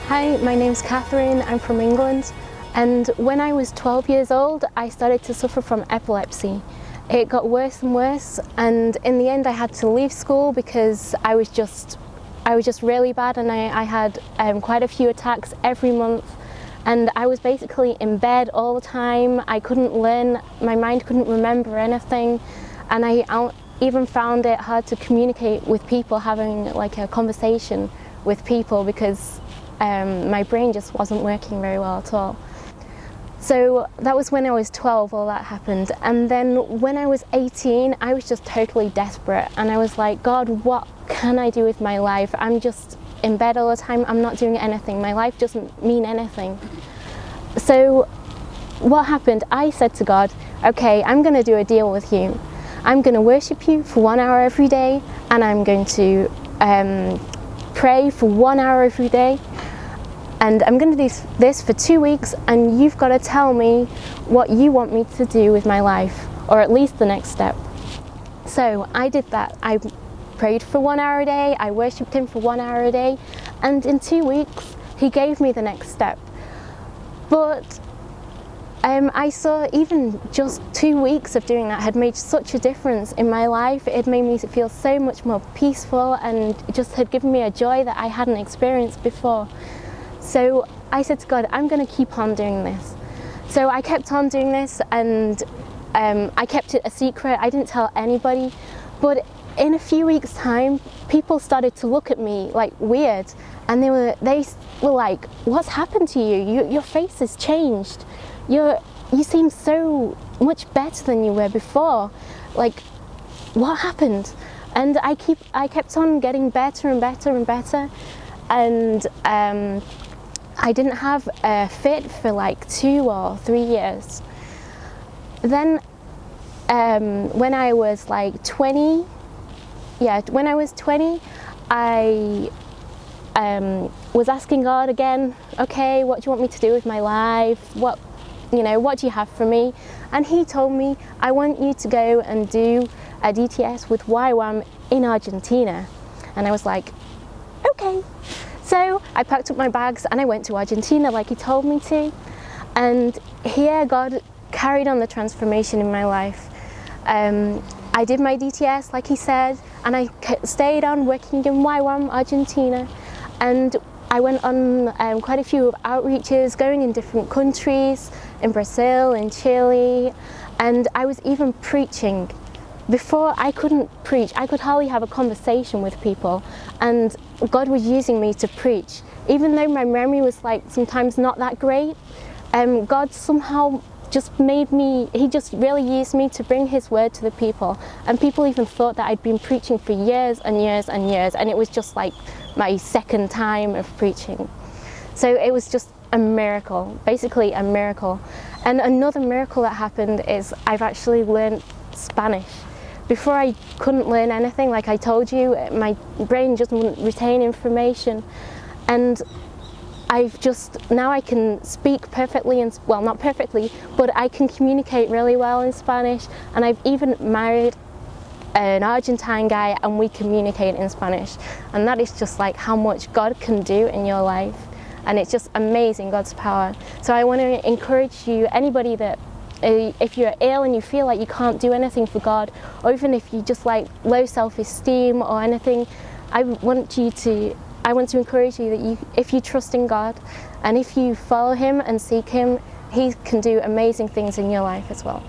Hi, my name's Catherine, I'm from England, and when I was 12 years old I started to suffer from epilepsy. It got worse and worse, and in the end I had to leave school because I was just really bad, and I had quite a few attacks every month, and I was basically in bed all the time. I couldn't learn, my mind couldn't remember anything, and I even found it hard to communicate with people, having like a conversation with people, because my brain just wasn't working very well at all. So that was when I was 12, all that happened. And then when I was 18, I was just totally desperate, and I was like, God, what can I do with my life? I'm just in bed all the time, I'm not doing anything, my life doesn't mean anything. So what happened? I said to God, okay, I'm going to do a deal with you. I'm going to worship you for 1 hour every day, and I'm going to pray for 1 hour every day, and I'm going to do this for 2 weeks, and you've got to tell me what you want me to do with my life, or at least the next step. So I did that. I prayed for 1 hour a day, I worshipped him for 1 hour a day, and in 2 weeks he gave me the next step. But I saw even just 2 weeks of doing that had made such a difference in my life. It made me feel so much more peaceful, and it just had given me a joy that I hadn't experienced before. So I said to God, I'm going to keep on doing this. So I kept on doing this, and I kept it a secret. I didn't tell anybody. But in a few weeks' time, people started to look at me like weird, and they were like, what's happened to you? Your face has changed. You seem so much better than you were before. Like, what happened? And I kept on getting better and better and better, and I didn't have a fit for like 2 or 3 years. Then when I was like 20, when I was 20, I was asking God again, okay, what do you want me to do with my life? What do you have for me? And he told me, I want you to go and do a DTS with YWAM in Argentina. And I was like, okay. So I packed up my bags and I went to Argentina like he told me to. And here God carried on the transformation in my life. I did my DTS like he said, and I stayed on working in YWAM Argentina. And I went on quite a few outreaches, going in different countries, in Brazil, in Chile, and I was even preaching. Before, I couldn't preach. I could hardly have a conversation with people, and God was using me to preach. Even though my memory was like sometimes not that great, God somehow just made me, he just really used me to bring his word to the people. And people even thought that I'd been preaching for years and years and years, and it was just like my second time of preaching. So it was just a miracle, basically a miracle. And another miracle that happened is I've actually learned Spanish. Before I couldn't learn anything, like I told you, my brain just wouldn't retain information. And now I can speak perfectly, well, not perfectly, but I can communicate really well in Spanish. And I've even married an Argentine guy, and we communicate in Spanish. And that is just like how much God can do in your life. And it's just amazing, God's power. So I want to encourage you, anybody that, if you're ill and you feel like you can't do anything for God, or even if you just like low self-esteem or anything, I want to encourage you that if you trust in God, and if you follow him and seek him, he can do amazing things in your life as well.